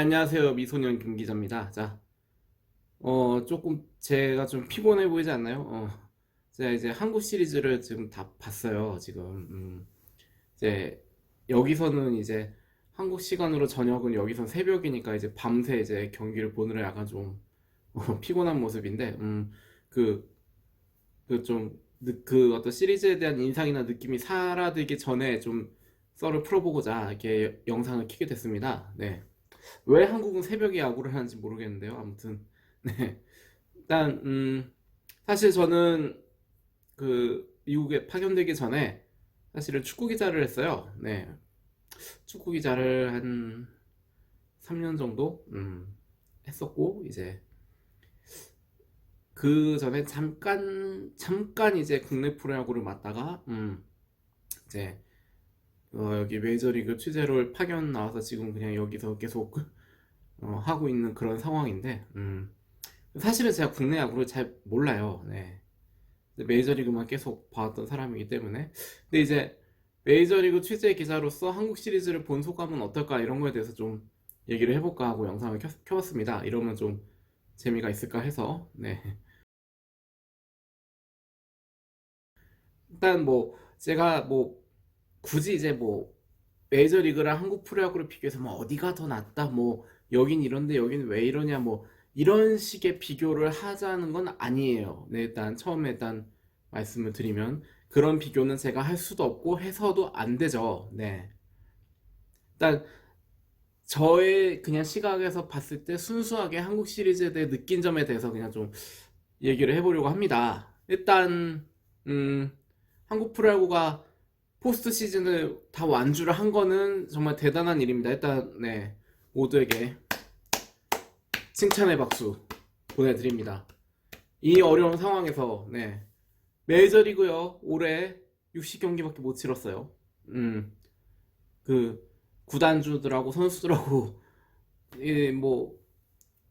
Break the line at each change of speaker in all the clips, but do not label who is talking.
안녕하세요. 미소년 김 기자입니다. 자, 조금 제가 좀 피곤해 보이지 않나요? 제가 이제 한국 시리즈를 지금 다 봤어요. 지금, 이제, 여기서는 이제 한국 시간으로 저녁은 여기선 새벽이니까 이제 밤새 이제 경기를 보느라 약간 좀 피곤한 모습인데, 그, 그 어떤 시리즈에 대한 인상이나 느낌이 사라지기 전에 좀 썰을 풀어보고자 이렇게 영상을 켜게 됐습니다. 네. 왜 한국은 새벽에 야구를 하는지 모르겠는데요. 아무튼 네. 일단 사실 저는 그 미국에 파견되기 전에 사실은 축구 기자를 했어요. 네. 축구 기자를 한 3년 정도 했었고 이제 그 전에 잠깐 이제 국내 프로야구를 맡다가 이제 여기 메이저리그 취재를 파견 나와서 지금 그냥 여기서 계속 하고 있는 그런 상황인데 사실은 제가 국내 야구를 잘 몰라요. 네. 메이저리그만 계속 봐왔던 사람이기 때문에. 근데 이제 메이저리그 취재 기자로서 한국 시리즈를 본 소감은 어떨까 이런 거에 대해서 좀 얘기를 해볼까 하고 영상을 켜봤습니다. 이러면 좀 재미가 있을까 해서. 네. 일단 뭐 제가 뭐 굳이 이제 뭐 메이저리그랑 한국 프로야구를 비교해서 뭐 어디가 더 낫다 뭐 여긴 이런데 여긴 왜 이러냐 뭐 이런 식의 비교를 하자는 건 아니에요. 네, 일단 처음에 일단 말씀을 드리면 그런 비교는 제가 할 수도 없고 해서도 안 되죠. 네. 일단 저의 그냥 시각에서 봤을 때 순수하게 한국 시리즈에 대해 느낀 점에 대해서 그냥 좀 얘기를 해보려고 합니다. 일단 한국 프로야구가 포스트 시즌을 다 완주를 한 거는 정말 대단한 일입니다. 일단 네 모두에게 칭찬의 박수 보내드립니다. 이 어려운 상황에서 네 메이저리그요 올해 60경기밖에 못 치렀어요. 그 구단주들하고 선수들하고 뭐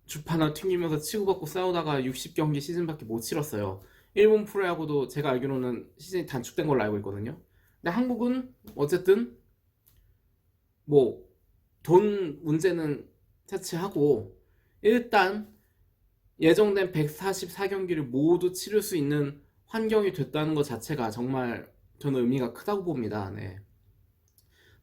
주파나 튕기면서 치고받고 싸우다가 60경기 시즌밖에 못 치렀어요. 일본 프로야구도 제가 알기로는 시즌이 단축된 걸로 알고 있거든요. 근데 한국은 어쨌든 뭐 돈 문제는 차치하고 일단 예정된 144경기를 모두 치를 수 있는 환경이 됐다는 것 자체가 정말 저는 의미가 크다고 봅니다. 네.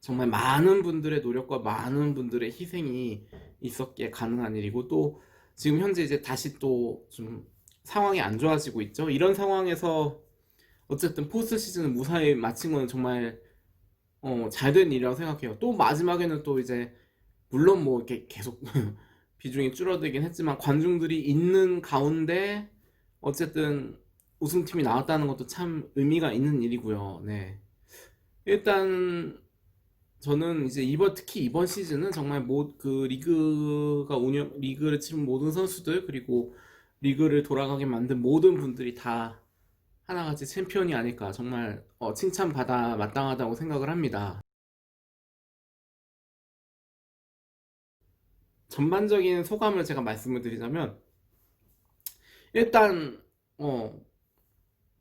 정말 많은 분들의 노력과 많은 분들의 희생이 있었기에 가능한 일이고 또 지금 현재 이제 다시 또 좀 상황이 안 좋아지고 있죠. 이런 상황에서 어쨌든 포스트 시즌을 무사히 마친 건 정말 잘 된 일이라고 생각해요. 또 마지막에는 또 이제 물론 뭐 이렇게 계속 비중이 줄어들긴 했지만 관중들이 있는 가운데 어쨌든 우승팀이 나왔다는 것도 참 의미가 있는 일이고요. 네. 일단 저는 이제 특히 이번 시즌은 정말 그 리그를 치른 모든 선수들 그리고 리그를 돌아가게 만든 모든 분들이 다 하나같이 챔피언이 아닐까 정말 칭찬받아 마땅하다고 생각을 합니다. 전반적인 소감을 제가 말씀을 드리자면 일단 어,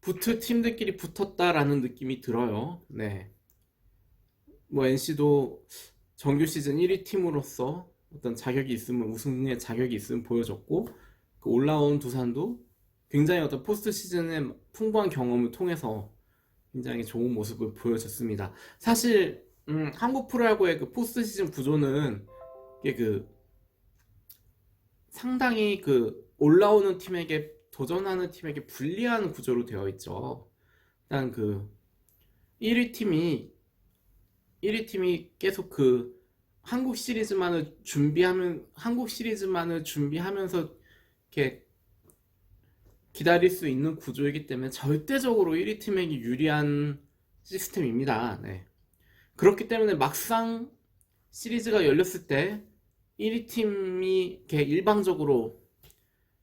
붙을 팀들끼리 붙었다라는 느낌이 들어요. 네. 뭐 NC도 정규 시즌 1위 팀으로서 어떤 자격이 있으면 우승의 자격이 있으면 보여줬고 그 올라온 두산도 굉장히 어떤 포스트 시즌의 풍부한 경험을 통해서 굉장히 좋은 모습을 보여줬습니다. 사실 한국 프로야구의 그 포스트 시즌 구조는 이게 그 상당히 그 올라오는 팀에게 도전하는 팀에게 불리한 구조로 되어 있죠. 일단 그 1위 팀이 1위 팀이 계속 그 한국 시리즈만을 준비하면서 이렇게 기다릴 수 있는 구조이기 때문에 절대적으로 1위 팀에게 유리한 시스템입니다. 네. 그렇기 때문에 막상 시리즈가 열렸을 때 1위 팀이 이렇게 일방적으로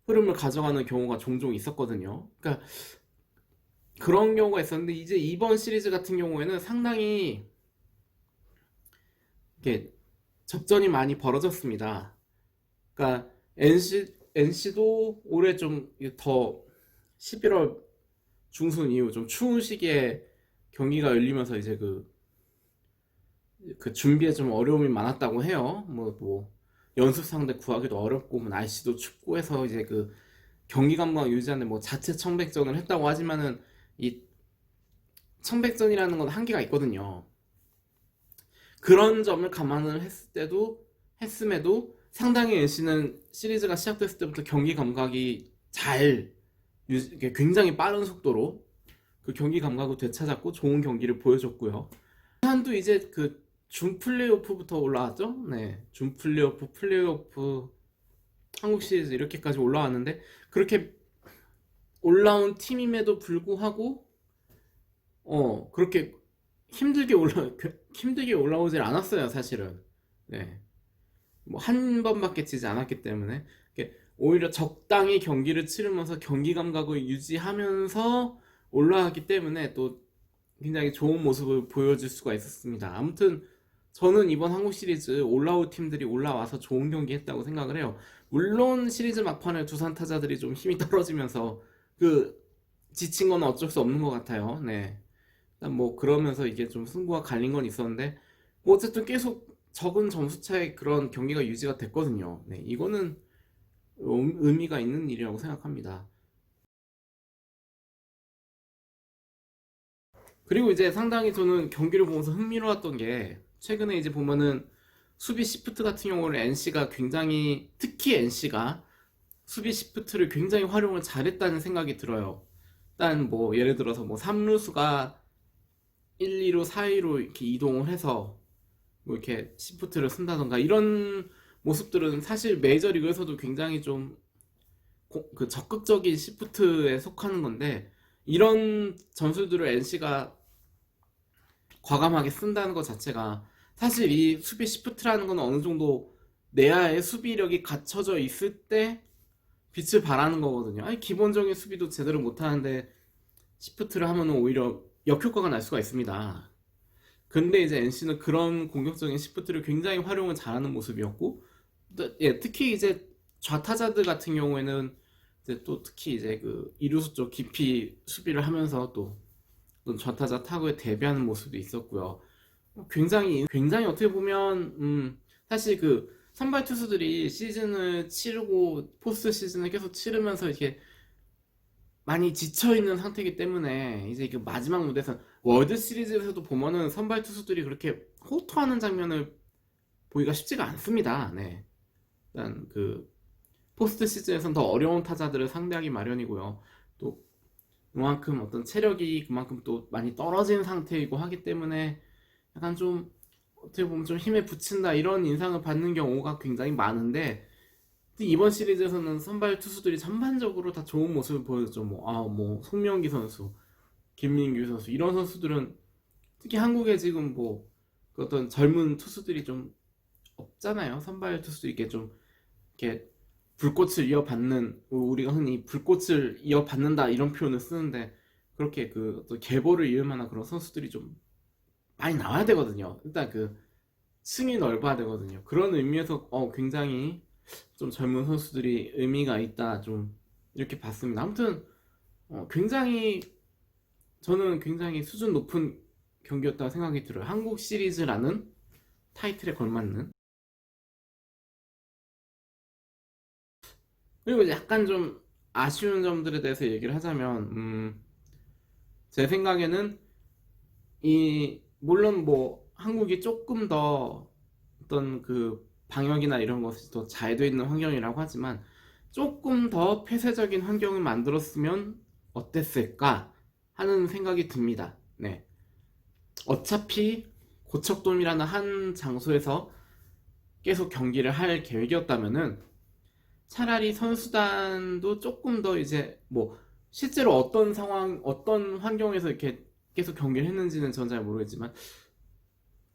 흐름을 가져가는 경우가 종종 있었거든요. 그러니까 그런 경우가 있었는데 이제 이번 시리즈 같은 경우에는 상당히 이렇게 접전이 많이 벌어졌습니다. 그러니까 NC도 올해 좀 더 11월 중순 이후 좀 추운 시기에 경기가 열리면서 이제 그 준비에 좀 어려움이 많았다고 해요. 뭐 연습 상대 구하기도 어렵고 뭐 날씨도 춥고 해서 이제 그 경기 감각 유지하는 뭐 자체 청백전을 했다고 하지만은 이 청백전이라는 건 한계가 있거든요. 그런 점을 감안을 했음에도 상당히 NC는 시리즈가 시작됐을 때부터 경기 감각이 굉장히 빠른 속도로 그 경기 감각을 되찾았고 좋은 경기를 보여줬고요. 한도 이제 그 준 플레이오프부터 올라왔죠. 네, 준 플레이오프 한국 시리즈 이렇게까지 올라왔는데 그렇게 올라온 팀임에도 불구하고 그렇게 힘들게 올라오질 않았어요, 사실은. 네. 뭐 한 번밖에 치지 않았기 때문에 오히려 적당히 경기를 치르면서 경기 감각을 유지하면서 올라왔기 때문에 또 굉장히 좋은 모습을 보여줄 수가 있었습니다. 아무튼 저는 이번 한국 시리즈 올라올 팀들이 올라와서 좋은 경기 했다고 생각을 해요. 물론 시리즈 막판에 두산 타자들이 좀 힘이 떨어지면서 그 지친 건 어쩔 수 없는 것 같아요. 네. 일단 뭐 그러면서 이게 좀 승부가 갈린 건 있었는데 뭐 어쨌든 계속 적은 점수 차의 그런 경기가 유지가 됐거든요. 네, 이거는 의미가 있는 일이라고 생각합니다. 그리고 이제 상당히 저는 경기를 보면서 흥미로웠던 게 최근에 이제 보면은 수비 시프트 같은 경우는 NC가 굉장히 특히 NC가 수비 시프트를 굉장히 활용을 잘했다는 생각이 들어요. 일단 뭐 예를 들어서 뭐 3루수가 1, 2루, 4위로 이렇게 이동을 해서 뭐 이렇게 시프트를 쓴다던가 이런 모습들은 사실 메이저리그에서도 굉장히 좀 그 적극적인 시프트에 속하는 건데 이런 전술들을 NC가 과감하게 쓴다는 것 자체가 사실 이 수비 시프트라는 건 어느 정도 내야의 수비력이 갖춰져 있을 때 빛을 발하는 거거든요. 아니 기본적인 수비도 제대로 못하는데 시프트를 하면 오히려 역효과가 날 수가 있습니다. 근데 이제 NC는 그런 공격적인 시프트를 굉장히 활용을 잘하는 모습이었고, 예, 특히 이제 좌타자들 같은 경우에는 이제 또 특히 이제 그 이루수 쪽 깊이 수비를 하면서 또 좌타자 타구에 대비하는 모습도 있었고요. 굉장히 어떻게 보면 사실 그 선발 투수들이 시즌을 치르고 포스트 시즌을 계속 치르면서 이렇게 많이 지쳐 있는 상태이기 때문에 이제 그 마지막 무대에서 월드 시리즈에서도 보면은 선발 투수들이 그렇게 호투하는 장면을 보기가 쉽지가 않습니다. 네. 일단 그 포스트 시즌에서는 더 어려운 타자들을 상대하기 마련이고요. 또 그만큼 어떤 체력이 그만큼 또 많이 떨어진 상태이고 하기 때문에 약간 좀 어떻게 보면 좀 힘에 부친다 이런 인상을 받는 경우가 굉장히 많은데 이번 시리즈에서는 선발 투수들이 전반적으로 다 좋은 모습을 보여줬죠. 뭐 송명기 선수, 김민규 선수 이런 선수들은 특히 한국에 지금 그 어떤 젊은 투수들이 좀 없잖아요. 선발 투수 이게 좀 이렇게 불꽃을 이어받는 우리가 흔히 불꽃을 이어받는다 이런 표현을 쓰는데 그렇게 그 어떤 계보를 이을 만한 그런 선수들이 좀 많이 나와야 되거든요. 일단 그 층이 넓어야 되거든요. 그런 의미에서 굉장히 좀 젊은 선수들이 의미가 있다 좀 이렇게 봤습니다. 아무튼 굉장히 저는 굉장히 수준 높은 경기였다고 생각이 들어요. 한국 시리즈라는 타이틀에 걸맞는. 그리고 이제 약간 좀 아쉬운 점들에 대해서 얘기를 하자면 제 생각에는 이 물론 뭐 한국이 조금 더 어떤 그 방역이나 이런 것이 더 잘 돼 있는 환경이라고 하지만 조금 더 폐쇄적인 환경을 만들었으면 어땠을까 하는 생각이 듭니다. 네. 어차피 고척돔이라는 한 장소에서 계속 경기를 할 계획이었다면은 차라리 선수단도 조금 더 이제 뭐 실제로 어떤 상황, 어떤 환경에서 이렇게 계속 경기를 했는지는 전 잘 모르겠지만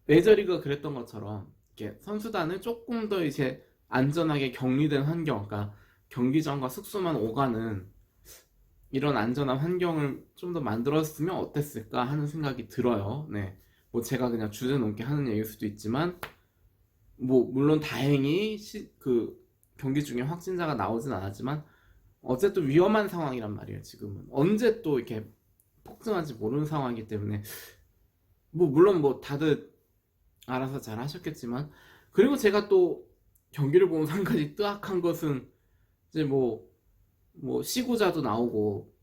메이저리그가 그랬던 것처럼 이렇게 선수단을 조금 더 이제 안전하게 격리된 환경, 그러니까 경기장과 숙소만 오가는 이런 안전한 환경을 좀 더 만들었으면 어땠을까 하는 생각이 들어요. 네. 뭐 제가 그냥 주제 넘게 하는 얘기일 수도 있지만 뭐 물론 다행히 그 경기 중에 확진자가 나오진 않았지만 어쨌든 위험한 상황이란 말이에요. 지금은 언제 또 이렇게 폭증할지 모르는 상황이기 때문에 뭐 물론 뭐 다들 알아서 잘 하셨겠지만 그리고 제가 또 경기를 보면 한 가지 뜨악한 것은 이제 시구자도 나오고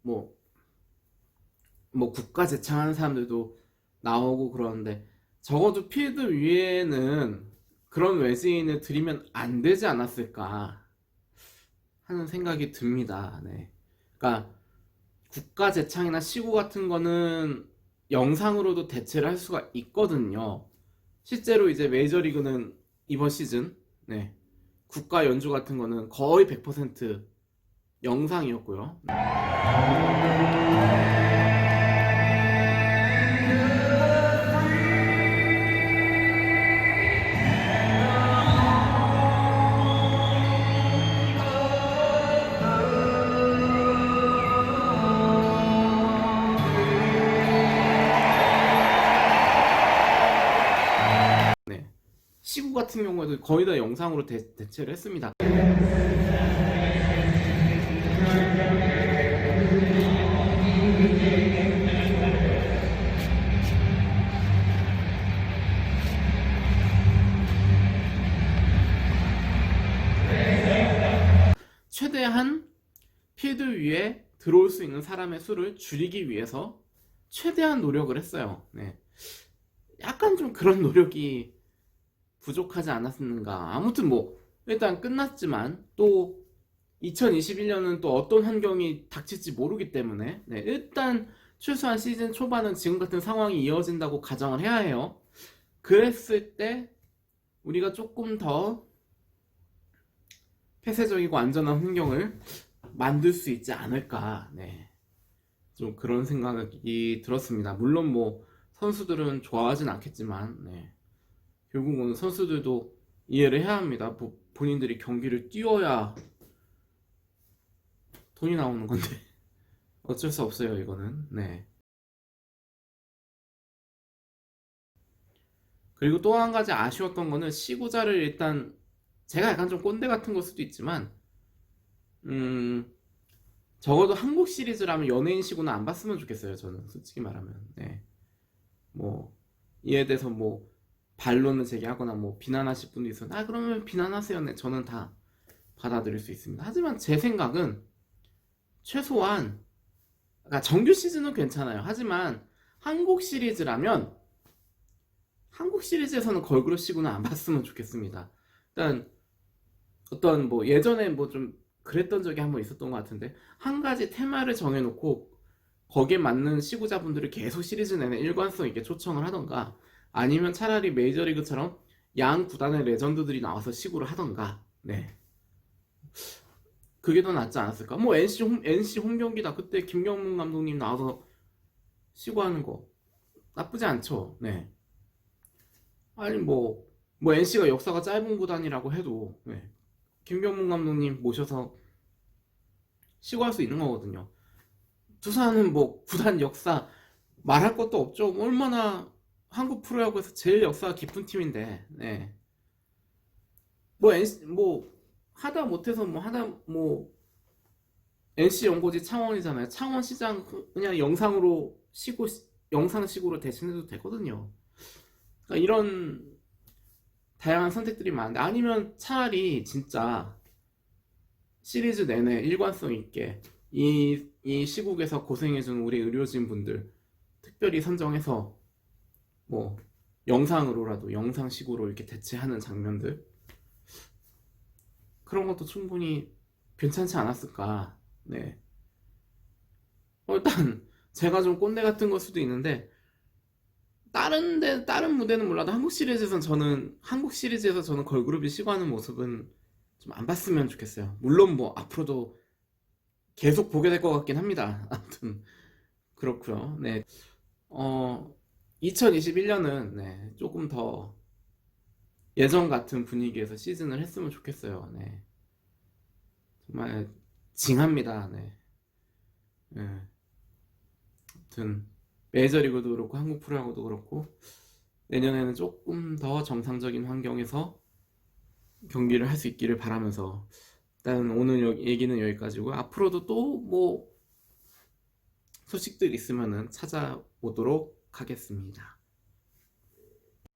국가 제창하는 사람들도 나오고 그러는데 적어도 필드 위에는 그런 외지인을 들이면 안 되지 않았을까 하는 생각이 듭니다. 네. 그러니까 국가 제창이나 시구 같은 거는 영상으로도 대체를 할 수가 있거든요. 실제로 이제 메이저리그는 이번 시즌 네. 국가 연주 같은 거는 거의 100% 영상이었고요. 네. 시구 같은 경우에도 거의 다 영상으로 대체를 했습니다. 최대한 필드 위에 들어올 수 있는 사람의 수를 줄이기 위해서 최대한 노력을 했어요. 네. 약간 좀 그런 노력이 부족하지 않았는가. 아무튼 일단 끝났지만 또 2021년은 또 어떤 환경이 닥칠지 모르기 때문에 네, 일단 최소한 시즌 초반은 지금 같은 상황이 이어진다고 가정을 해야 해요. 그랬을 때 우리가 조금 더 폐쇄적이고 안전한 환경을 만들 수 있지 않을까. 네. 좀 그런 생각이 들었습니다. 물론 선수들은 좋아하진 않겠지만 네. 결국은 선수들도 이해를 해야 합니다. 본인들이 경기를 뛰어야 돈이 나오는 건데 어쩔 수 없어요, 이거는. 네. 그리고 또 한 가지 아쉬웠던 거는 시구자를 일단 제가 약간 좀 꼰대 같은 걸 수도 있지만 적어도 한국 시리즈라면 연예인 시구는 안 봤으면 좋겠어요. 저는 솔직히 말하면. 네. 이에 대해서 반론을 제기하거나 비난하실 분도 있어요. 그러면 비난하세요. 네. 저는 다 받아들일 수 있습니다. 하지만 제 생각은 최소한 그러니까 정규 시즌은 괜찮아요. 하지만 한국 시리즈라면 한국 시리즈에서는 걸그룹 시구는 안 봤으면 좋겠습니다. 일단 어떤 예전에 좀 그랬던 적이 한번 있었던 것 같은데 한 가지 테마를 정해놓고 거기에 맞는 시구자분들을 계속 시리즈 내내 일관성 있게 초청을 하던가 아니면 차라리 메이저리그처럼 양 구단의 레전드들이 나와서 시구를 하던가 네. 그게 더 낫지 않았을까? NC 홈 경기다. 그때 김경문 감독님 나와서 시구하는 거 나쁘지 않죠. 네. 아니 NC가 역사가 짧은 구단이라고 해도 네. 김경문 감독님 모셔서 시구할 수 있는 거거든요. 두산은 구단 역사 말할 것도 없죠. 얼마나 한국 프로야구에서 제일 역사가 깊은 팀인데, 네. NC 하다 못해서 NC 연고지 창원이잖아요. 창원 시장 그냥 영상으로 영상식으로 대신해도 되거든요. 그러니까 이런 다양한 선택들이 많은데 아니면 차라리 진짜 시리즈 내내 일관성 있게 이 시국에서 고생해준 우리 의료진 분들 특별히 선정해서 영상으로라도 영상식으로 이렇게 대체하는 장면들 그런 것도 충분히 괜찮지 않았을까. 네. 일단 제가 좀 꼰대 같은 걸 수도 있는데 다른 무대는 몰라도 한국 시리즈에서 저는 걸그룹이 시구하는 모습은 좀 안 봤으면 좋겠어요. 물론 앞으로도 계속 보게 될 것 같긴 합니다. 아무튼 그렇고요. 네. 2021년은 네, 조금 더 예전 같은 분위기에서 시즌을 했으면 좋겠어요. 네. 정말 징합니다. 네. 네. 아무튼 메이저리그도 그렇고 한국 프로야구도 그렇고 내년에는 조금 더 정상적인 환경에서 경기를 할 수 있기를 바라면서 일단 오늘 얘기는 여기까지고 앞으로도 또 소식들 있으면은 찾아보도록 하겠습니다.